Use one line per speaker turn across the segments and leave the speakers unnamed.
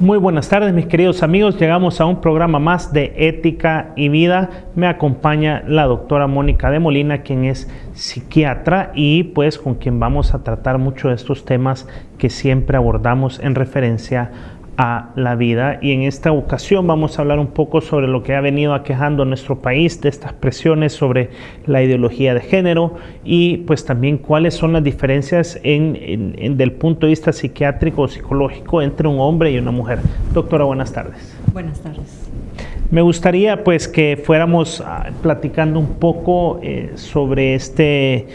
Muy buenas tardes, mis queridos amigos. Llegamos a un programa más de Ética y Vida. Me acompaña la doctora Mónica de Molina, quien es psiquiatra y pues con quien vamos a tratar mucho de estos temas que siempre abordamos en referencia a la vida. Y en esta ocasión vamos a hablar un poco sobre lo que ha venido aquejando a nuestro país, de estas presiones sobre la ideología de género y pues también cuáles son las diferencias del punto de vista psiquiátrico o psicológico entre un hombre y una mujer. Doctora, buenas tardes.
Buenas tardes.
Me gustaría pues que fuéramos platicando un poco sobre este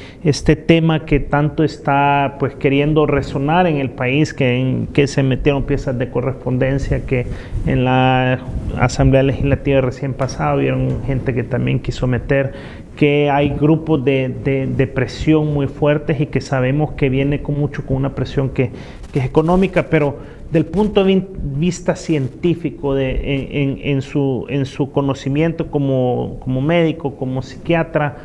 tema que tanto está pues queriendo resonar en el país, que se metieron piezas de correspondencia, que en la Asamblea Legislativa recién pasado vieron gente que también quiso meter, que hay grupos de presión muy fuertes y que sabemos que viene con una presión que es económica, pero del punto de vista científico, en su conocimiento como médico, como psiquiatra,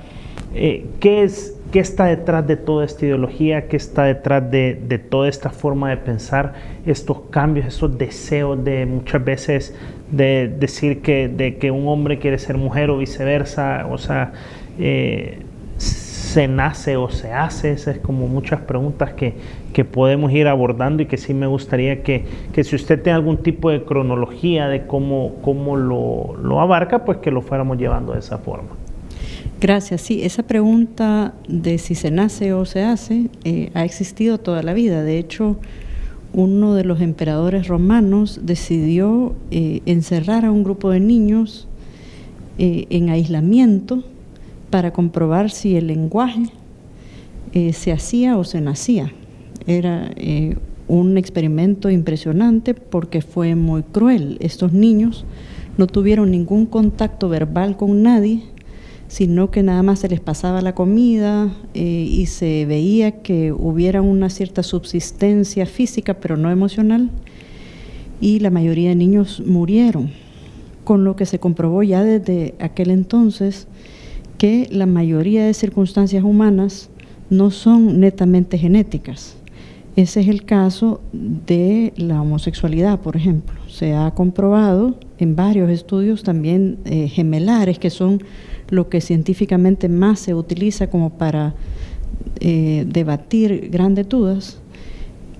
¿qué está detrás de toda esta ideología? ¿Qué está detrás de toda esta forma de pensar, estos cambios, esos deseos de muchas veces de decir de que un hombre quiere ser mujer o viceversa? O sea, ¿se nace o se hace? Esas es como muchas preguntas que podemos ir abordando y que sí me gustaría que si usted tiene algún tipo de cronología de cómo lo abarca, pues que lo fuéramos llevando de esa forma.
Gracias. Sí, esa pregunta de si se nace o se hace ha existido toda la vida. De hecho, uno de los emperadores romanos decidió encerrar a un grupo de niños en aislamiento para comprobar si el lenguaje se hacía o se nacía. Era un experimento impresionante porque fue muy cruel. Estos niños no tuvieron ningún contacto verbal con nadie, sino que nada más se les pasaba la comida y se veía que hubiera una cierta subsistencia física, pero no emocional, y la mayoría de niños murieron, con lo que se comprobó ya desde aquel entonces que la mayoría de circunstancias humanas no son netamente genéticas. Ese es el caso de la homosexualidad, por ejemplo. Se ha comprobado en varios estudios también gemelares, que son lo que científicamente más se utiliza como para debatir grandes dudas,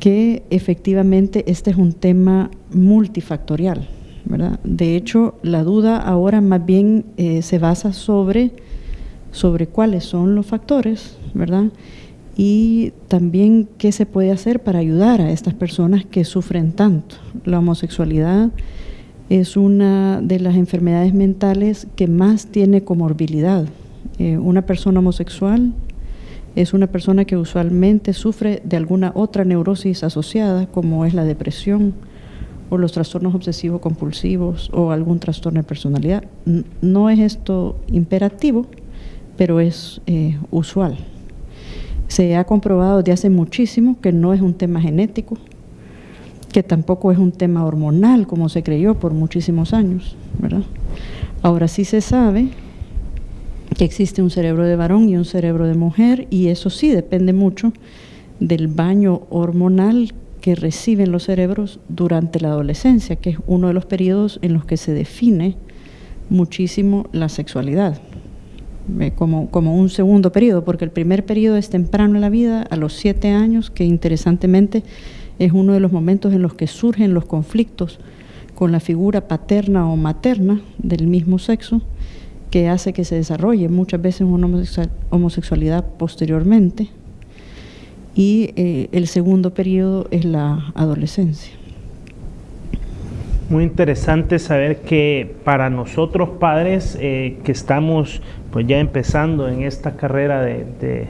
que efectivamente este es un tema multifactorial, ¿verdad? De hecho, la duda ahora más bien se basa sobre cuáles son los factores, ¿verdad? Y también qué se puede hacer para ayudar a estas personas que sufren tanto. La homosexualidad es una de las enfermedades mentales que más tiene comorbilidad. Una persona homosexual es una persona que usualmente sufre de alguna otra neurosis asociada, como es la depresión o los trastornos obsesivos compulsivos o algún trastorno de personalidad. No es esto imperativo, pero es usual. Se ha comprobado desde hace muchísimo que no es un tema genético, que tampoco es un tema hormonal, como se creyó por muchísimos años, ¿verdad? Ahora sí se sabe que existe un cerebro de varón y un cerebro de mujer, y eso sí depende mucho del baño hormonal que reciben los cerebros durante la adolescencia, que es uno de los periodos en los que se define muchísimo la sexualidad. Como un segundo periodo, porque el primer periodo es temprano en la vida, a los 7 años, que interesantemente es uno de los momentos en los que surgen los conflictos con la figura paterna o materna del mismo sexo, que hace que se desarrolle muchas veces una homosexualidad posteriormente. Y el segundo periodo es la adolescencia.
Muy interesante saber que para nosotros padres que estamos pues ya empezando en esta carrera de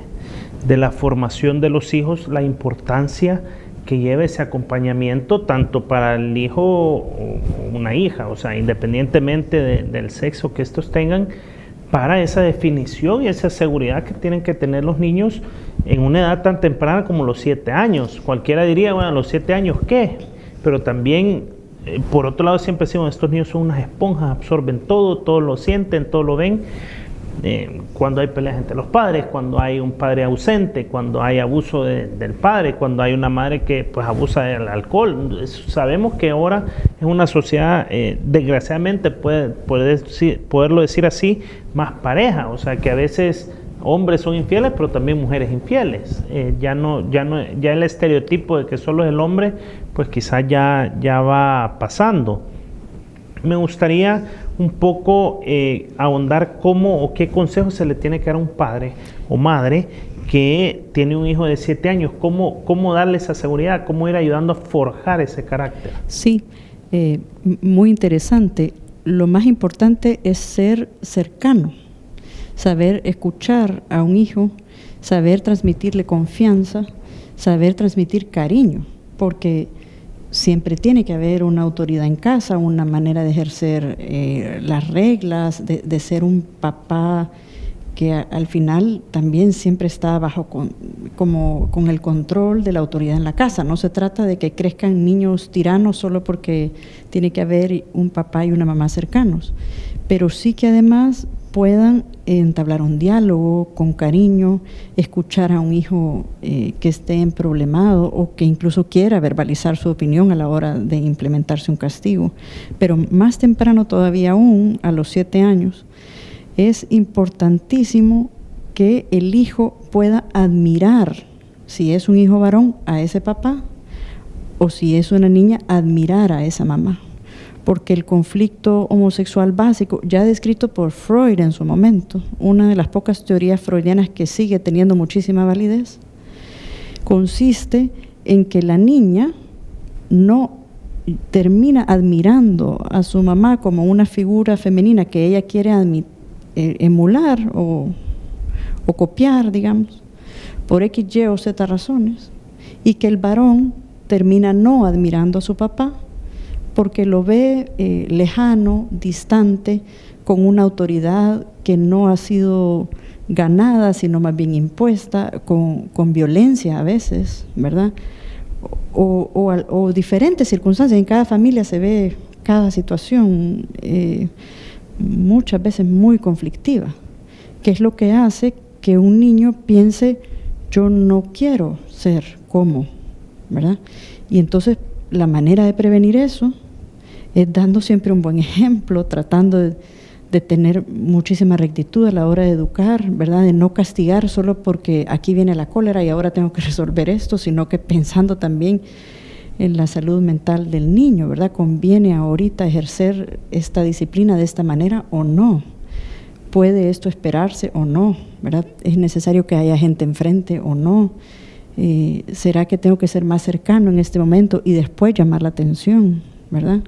la formación de los hijos, la importancia que lleva ese acompañamiento tanto para el hijo o una hija, o sea, independientemente del sexo que estos tengan, para esa definición y esa seguridad que tienen que tener los niños en una edad tan temprana como los 7 años. Cualquiera diría, bueno, a los 7 años, ¿qué? Pero también, por otro lado, siempre decimos, estos niños son unas esponjas, absorben todo lo sienten, todo lo ven. cuando hay peleas entre los padres, cuando hay un padre ausente, cuando hay abuso del padre, cuando hay una madre que pues abusa del alcohol. Sabemos que ahora es una sociedad, desgraciadamente poderlo decir así, más pareja, o sea que a veces hombres son infieles, pero también mujeres infieles. Ya el estereotipo de que solo es el hombre, pues quizás ya va pasando. Me gustaría un poco ahondar cómo o qué consejo se le tiene que dar a un padre o madre que tiene un hijo de 7 años, cómo darle esa seguridad, cómo ir ayudando a forjar ese carácter.
Sí, muy interesante. Lo más importante es ser cercano, saber escuchar a un hijo, saber transmitirle confianza, saber transmitir cariño, porque siempre tiene que haber una autoridad en casa, una manera de ejercer las reglas, de ser un papá que al final también siempre está bajo con el control de la autoridad en la casa. No se trata de que crezcan niños tiranos solo porque tiene que haber un papá y una mamá cercanos, pero sí que además puedan entablar un diálogo con cariño, escuchar a un hijo que esté problemado o que incluso quiera verbalizar su opinión a la hora de implementarse un castigo. Pero más temprano todavía aún, a los 7 años, es importantísimo que el hijo pueda admirar, si es un hijo varón, a ese papá, o si es una niña, admirar a esa mamá. Porque el conflicto homosexual básico, ya descrito por Freud en su momento, una de las pocas teorías freudianas que sigue teniendo muchísima validez, consiste en que la niña no termina admirando a su mamá como una figura femenina que ella quiere emular o copiar, digamos, por X, Y o Z razones, y que el varón termina no admirando a su papá, porque lo ve lejano, distante, con una autoridad que no ha sido ganada, sino más bien impuesta, con violencia a veces, ¿verdad? O diferentes circunstancias. En cada familia se ve cada situación, muchas veces muy conflictiva, que es lo que hace que un niño piense, yo no quiero ser como, ¿verdad? Y entonces la manera de prevenir eso es dando siempre un buen ejemplo, tratando de tener muchísima rectitud a la hora de educar, ¿verdad? De no castigar solo porque aquí viene la cólera y ahora tengo que resolver esto, sino que pensando también en la salud mental del niño, ¿verdad? ¿Conviene ahorita ejercer esta disciplina de esta manera o no? ¿Puede esto esperarse o no? ¿Verdad? ¿Es necesario que haya gente enfrente o no? ¿Será que tengo que ser más cercano en este momento y después llamar la atención? ¿Verdad?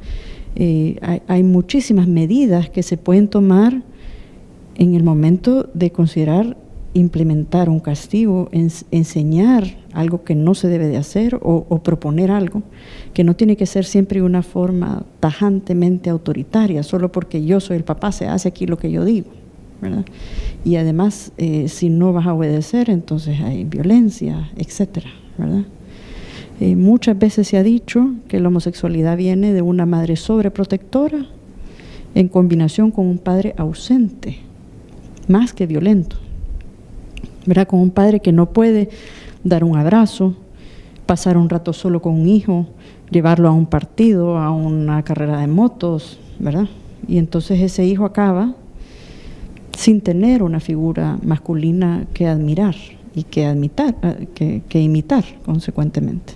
Hay muchísimas medidas que se pueden tomar en el momento de considerar implementar un castigo, enseñar algo que no se debe de hacer o proponer algo, que no tiene que ser siempre una forma tajantemente autoritaria, solo porque yo soy el papá se hace aquí lo que yo digo, ¿verdad? Y además, si no vas a obedecer, entonces hay violencia, etcétera, ¿verdad? Muchas veces se ha dicho que la homosexualidad viene de una madre sobreprotectora en combinación con un padre ausente, más que violento, ¿verdad? Con un padre que no puede dar un abrazo, pasar un rato solo con un hijo, llevarlo a un partido, a una carrera de motos, ¿verdad? Y entonces ese hijo acaba sin tener una figura masculina que admirar y que imitar consecuentemente.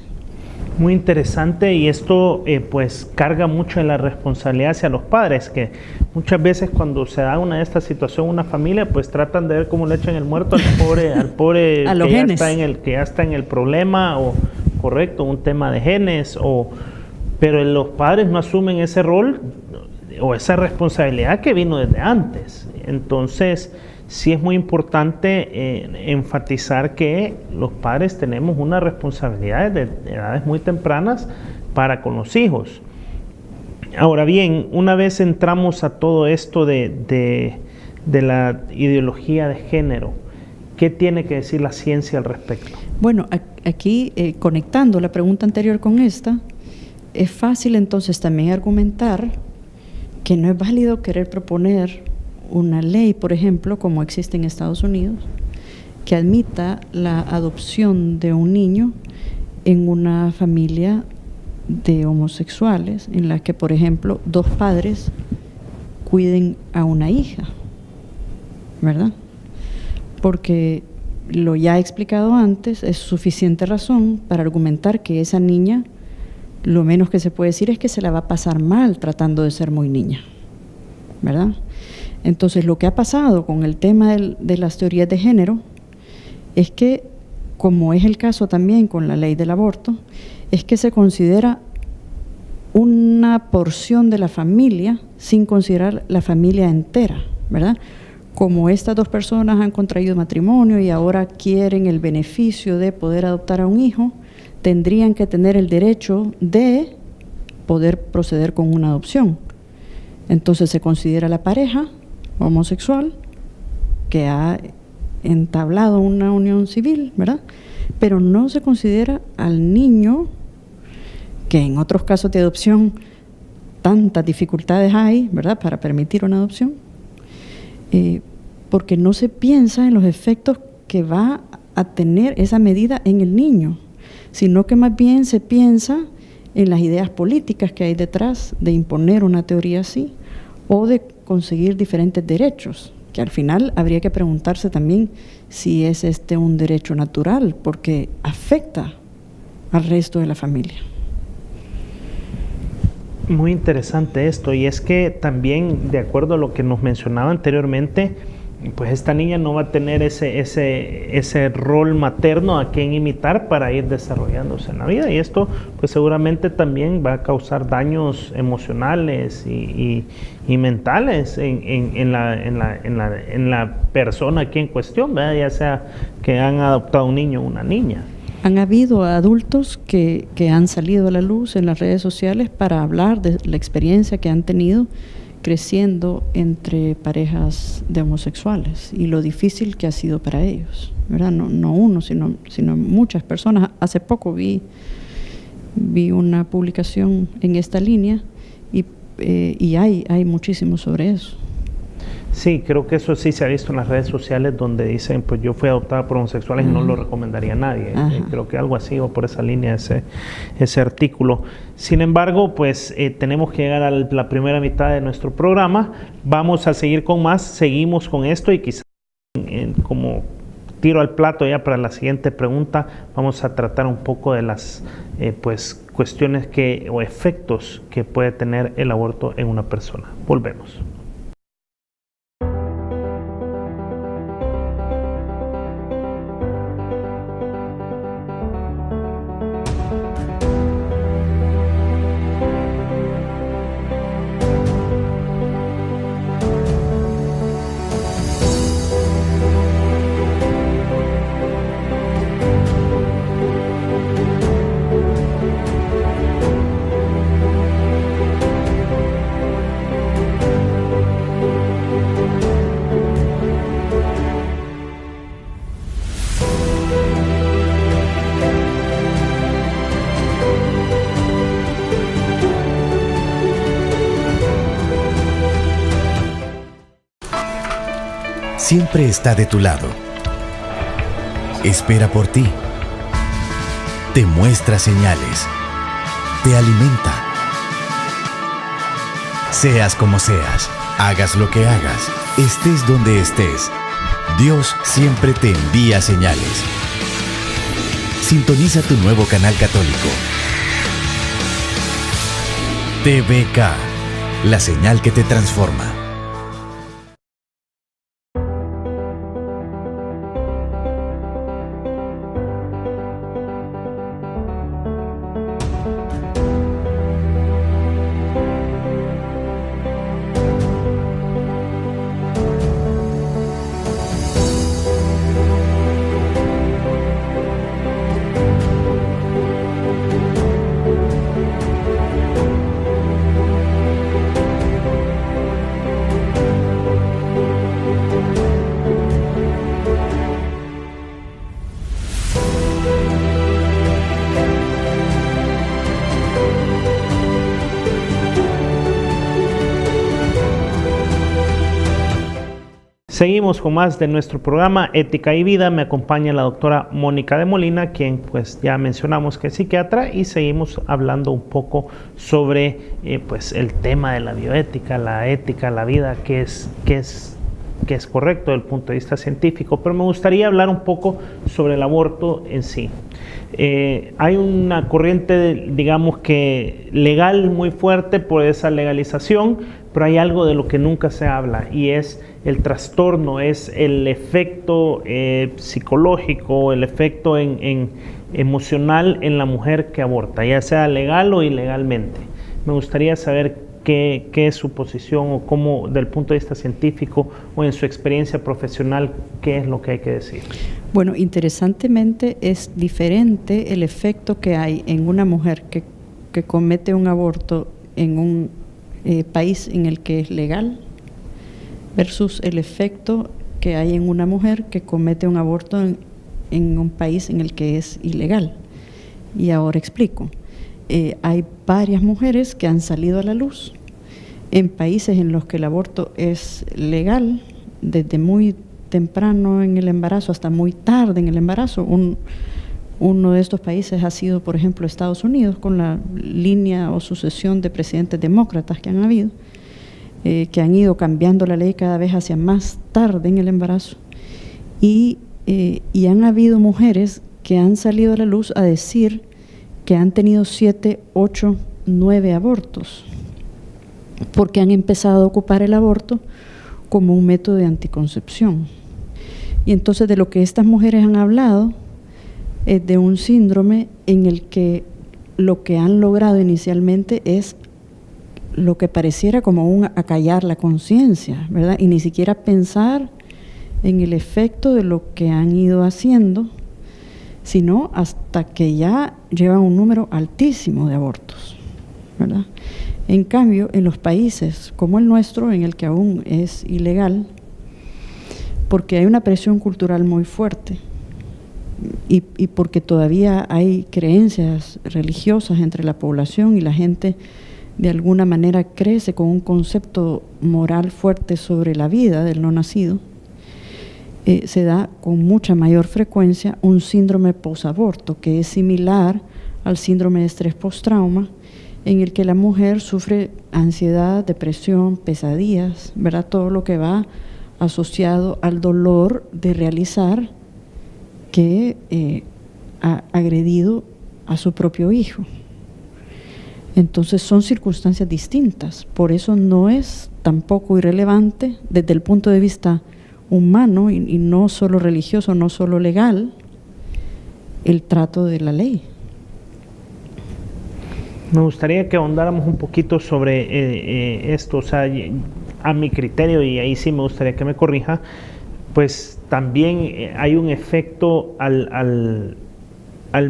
Muy interesante, y esto pues carga mucho de la responsabilidad hacia los padres, que muchas veces cuando se da una de estas situaciones una familia, pues tratan de ver cómo le echan el muerto al pobre
a los genes.
Que ya está en el problema, o correcto, un tema de genes, pero los padres no asumen ese rol o esa responsabilidad que vino desde antes. Entonces sí es muy importante enfatizar que los padres tenemos una responsabilidad de edades muy tempranas para con los hijos. Ahora bien, una vez entramos a todo esto de la ideología de género, ¿qué tiene que decir la ciencia al respecto?
Bueno, aquí conectando la pregunta anterior con esta, es fácil entonces también argumentar que no es válido querer proponer una ley, por ejemplo, como existe en Estados Unidos, que admita la adopción de un niño en una familia de homosexuales, en la que, por ejemplo, dos padres cuiden a una hija, ¿verdad? Porque lo ya he explicado antes, es suficiente razón para argumentar que esa niña, lo menos que se puede decir es que se la va a pasar mal tratando de ser muy niña, ¿verdad? Entonces, lo que ha pasado con el tema de las teorías de género es que, como es el caso también con la ley del aborto, es que se considera una porción de la familia sin considerar la familia entera, ¿verdad? Como estas dos personas han contraído matrimonio y ahora quieren el beneficio de poder adoptar a un hijo, tendrían que tener el derecho de poder proceder con una adopción. Entonces se considera la pareja homosexual que ha entablado una unión civil, ¿verdad? Pero no se considera al niño, que en otros casos de adopción tantas dificultades hay, ¿verdad?, para permitir una adopción, porque no se piensa en los efectos que va a tener esa medida en el niño, sino que más bien se piensa en las ideas políticas que hay detrás de imponer una teoría así o de conseguir diferentes derechos, que al final habría que preguntarse también si es un derecho natural, porque afecta al resto de la familia.
Muy interesante esto, y es que también, de acuerdo a lo que nos mencionaba anteriormente, pues esta niña no va a tener ese rol materno a quien imitar para ir desarrollándose en la vida, y esto pues seguramente también va a causar daños emocionales y mentales en la persona aquí en cuestión, ¿verdad? Ya sea que han adoptado un niño o una niña.
Han habido adultos que han salido a la luz en las redes sociales para hablar de la experiencia que han tenido creciendo entre parejas de homosexuales y lo difícil que ha sido para ellos, ¿verdad? No uno, sino muchas personas. Hace poco vi una publicación en esta línea y hay muchísimo sobre eso.
Sí, creo que eso sí se ha visto en las redes sociales donde dicen, pues yo fui adoptada por homosexuales y no lo recomendaría a nadie. Creo que algo así o por esa línea ese artículo. Sin embargo, pues tenemos que llegar a la primera mitad de nuestro programa. Vamos a seguir con más, seguimos con esto y quizás como tiro al plato ya para la siguiente pregunta, vamos a tratar un poco de las cuestiones o efectos que puede tener el aborto en una persona. Volvemos.
Siempre está de tu lado. Espera por ti. Te muestra señales. Te alimenta. Seas como seas, hagas lo que hagas, estés donde estés, Dios siempre te envía señales. Sintoniza tu nuevo canal católico. TVK, la señal que te transforma.
Seguimos con más de nuestro programa Ética y Vida. Me acompaña la doctora Mónica de Molina, quien pues ya mencionamos que es psiquiatra, y seguimos hablando un poco sobre pues el tema de la bioética, la ética, la vida, que es correcto desde el punto de vista científico, pero me gustaría hablar un poco sobre el aborto en sí. Hay una corriente, digamos que legal muy fuerte por esa legalización, pero hay algo de lo que nunca se habla, y es el trastorno, es el efecto psicológico, el efecto emocional en la mujer que aborta, ya sea legal o ilegalmente. Me gustaría saber qué es su posición, o cómo, del punto de vista científico o en su experiencia profesional, qué es lo que hay que decir.
Bueno, interesantemente es diferente el efecto que hay en una mujer que comete un aborto en un país en el que es legal versus el efecto que hay en una mujer que comete un aborto en un país en el que es ilegal. Y ahora explico. Hay varias mujeres que han salido a la luz en países en los que el aborto es legal, desde muy temprano en el embarazo hasta muy tarde en el embarazo. Uno de estos países ha sido, por ejemplo, Estados Unidos, con la línea o sucesión de presidentes demócratas que han habido, que han ido cambiando la ley cada vez hacia más tarde en el embarazo. Y han habido mujeres que han salido a la luz a decir que han tenido 7, 8, 9 abortos, porque han empezado a ocupar el aborto como un método de anticoncepción. Y entonces de lo que estas mujeres han hablado es de un síndrome en el que lo que han logrado inicialmente es lo que pareciera como un acallar la conciencia, ¿verdad? Y ni siquiera pensar en el efecto de lo que han ido haciendo, sino hasta que ya llevan un número altísimo de abortos, ¿verdad? En cambio, en los países como el nuestro, en el que aún es ilegal, porque hay una presión cultural muy fuerte y porque todavía hay creencias religiosas entre la población y la gente de alguna manera crece con un concepto moral fuerte sobre la vida del no nacido, se da con mucha mayor frecuencia un síndrome posaborto, que es similar al síndrome de estrés postrauma, en el que la mujer sufre ansiedad, depresión, pesadillas, ¿verdad? Todo lo que va asociado al dolor de realizar que ha agredido a su propio hijo. Entonces son circunstancias distintas, por eso no es tampoco irrelevante desde el punto de vista humano y no solo religioso, no solo legal, el trato de la ley.
Me gustaría que ahondáramos un poquito sobre esto, o sea, a mi criterio, y ahí sí me gustaría que me corrija, pues también hay un efecto al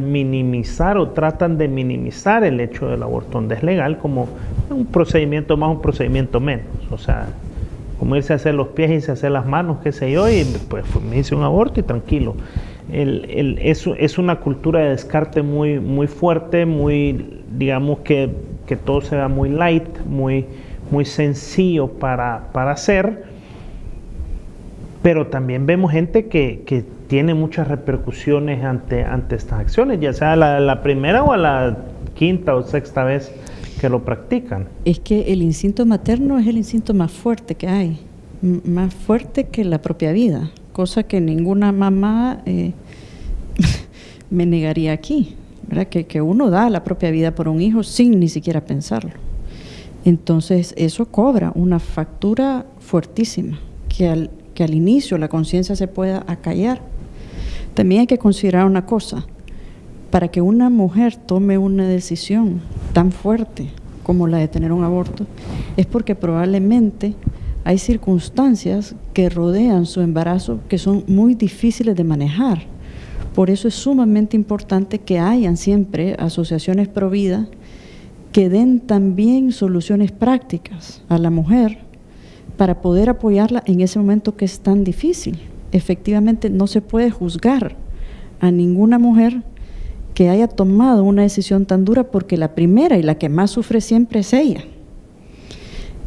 minimizar, o tratan de minimizar el hecho del aborto donde es legal, como un procedimiento más, un procedimiento menos, o sea, como irse a hacer los pies y se hacer las manos, qué sé yo, y pues me hice un aborto y tranquilo. Es una cultura de descarte muy, muy fuerte, muy, digamos que todo se vea muy light, muy sencillo para hacer, pero también vemos gente que tiene muchas repercusiones ante estas acciones, ya sea la primera o a la quinta o sexta vez que lo practican.
Es que el instinto materno es el instinto más fuerte que hay, más fuerte que la propia vida, cosa que ninguna mamá me negaría aquí, ¿verdad? Que uno da la propia vida por un hijo sin ni siquiera pensarlo. Entonces eso cobra una factura fuertísima, que al inicio la conciencia se pueda acallar. También hay que considerar una cosa: para que una mujer tome una decisión tan fuerte como la de tener un aborto, es porque probablemente hay circunstancias que rodean su embarazo que son muy difíciles de manejar. Por eso es sumamente importante que hayan siempre asociaciones pro vida que den también soluciones prácticas a la mujer para poder apoyarla en ese momento que es tan difícil. Efectivamente, no se puede juzgar a ninguna mujer que haya tomado una decisión tan dura, porque la primera y la que más sufre siempre es ella.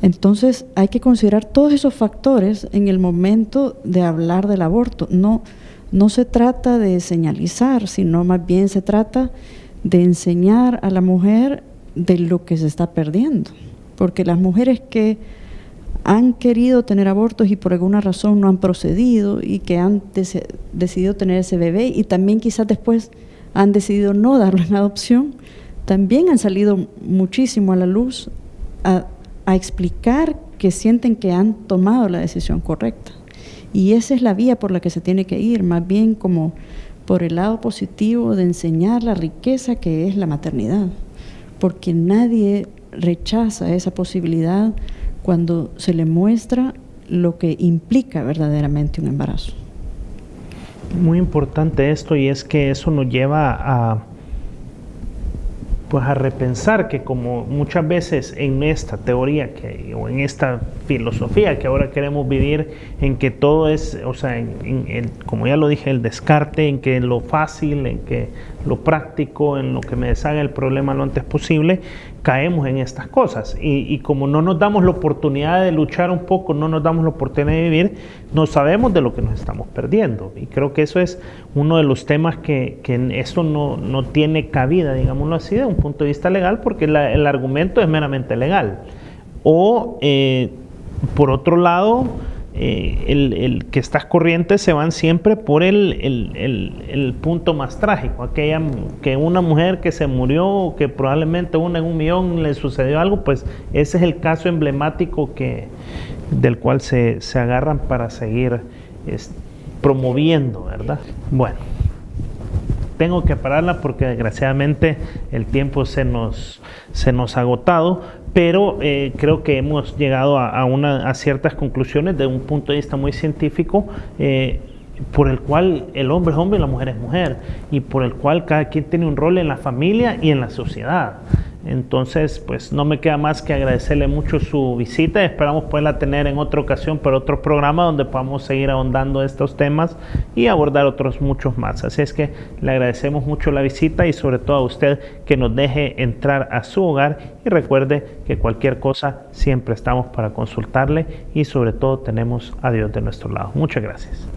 Entonces hay que considerar todos esos factores en el momento de hablar del aborto. No se trata de señalizar, sino más bien se trata de enseñar a la mujer de lo que se está perdiendo. Porque las mujeres que han querido tener abortos y por alguna razón no han procedido y que han decidido tener ese bebé y también quizás después han decidido no darlo en adopción, también han salido muchísimo a la luz a explicar que sienten que han tomado la decisión correcta. Y esa es la vía por la que se tiene que ir, más bien como por el lado positivo de enseñar la riqueza que es la maternidad, porque nadie rechaza esa posibilidad cuando se le muestra lo que implica verdaderamente un embarazo.
Muy importante esto, y es que eso nos lleva a repensar que, como muchas veces en esta teoría o en esta filosofía que ahora queremos vivir, en que todo es, o sea, como ya lo dije, el descarte, en que lo fácil, en que lo práctico, en lo que me deshaga el problema lo antes posible, caemos en estas cosas. Y como no nos damos la oportunidad de luchar un poco, no nos damos la oportunidad de vivir, no sabemos de lo que nos estamos perdiendo. Y creo que eso es uno de los temas que esto no tiene cabida, digámoslo así, de un punto de vista legal, porque el argumento es meramente legal. O, por otro lado, el que estas corrientes se van siempre por el punto más trágico, que una mujer que se murió, que probablemente una en 1.000.000 le sucedió algo, pues ese es el caso emblemático del cual se agarran para seguir promoviendo, ¿verdad? Bueno, tengo que pararla porque desgraciadamente el tiempo se nos ha agotado, pero creo que hemos llegado a ciertas conclusiones de un punto de vista muy científico, por el cual el hombre es hombre y la mujer es mujer, y por el cual cada quien tiene un rol en la familia y en la sociedad. Entonces, pues no me queda más que agradecerle mucho su visita. Esperamos poderla tener en otra ocasión para otro programa donde podamos seguir ahondando estos temas y abordar otros muchos más. Así es que le agradecemos mucho la visita y sobre todo a usted que nos deje entrar a su hogar, y recuerde que cualquier cosa siempre estamos para consultarle y sobre todo tenemos a Dios de nuestro lado. Muchas gracias.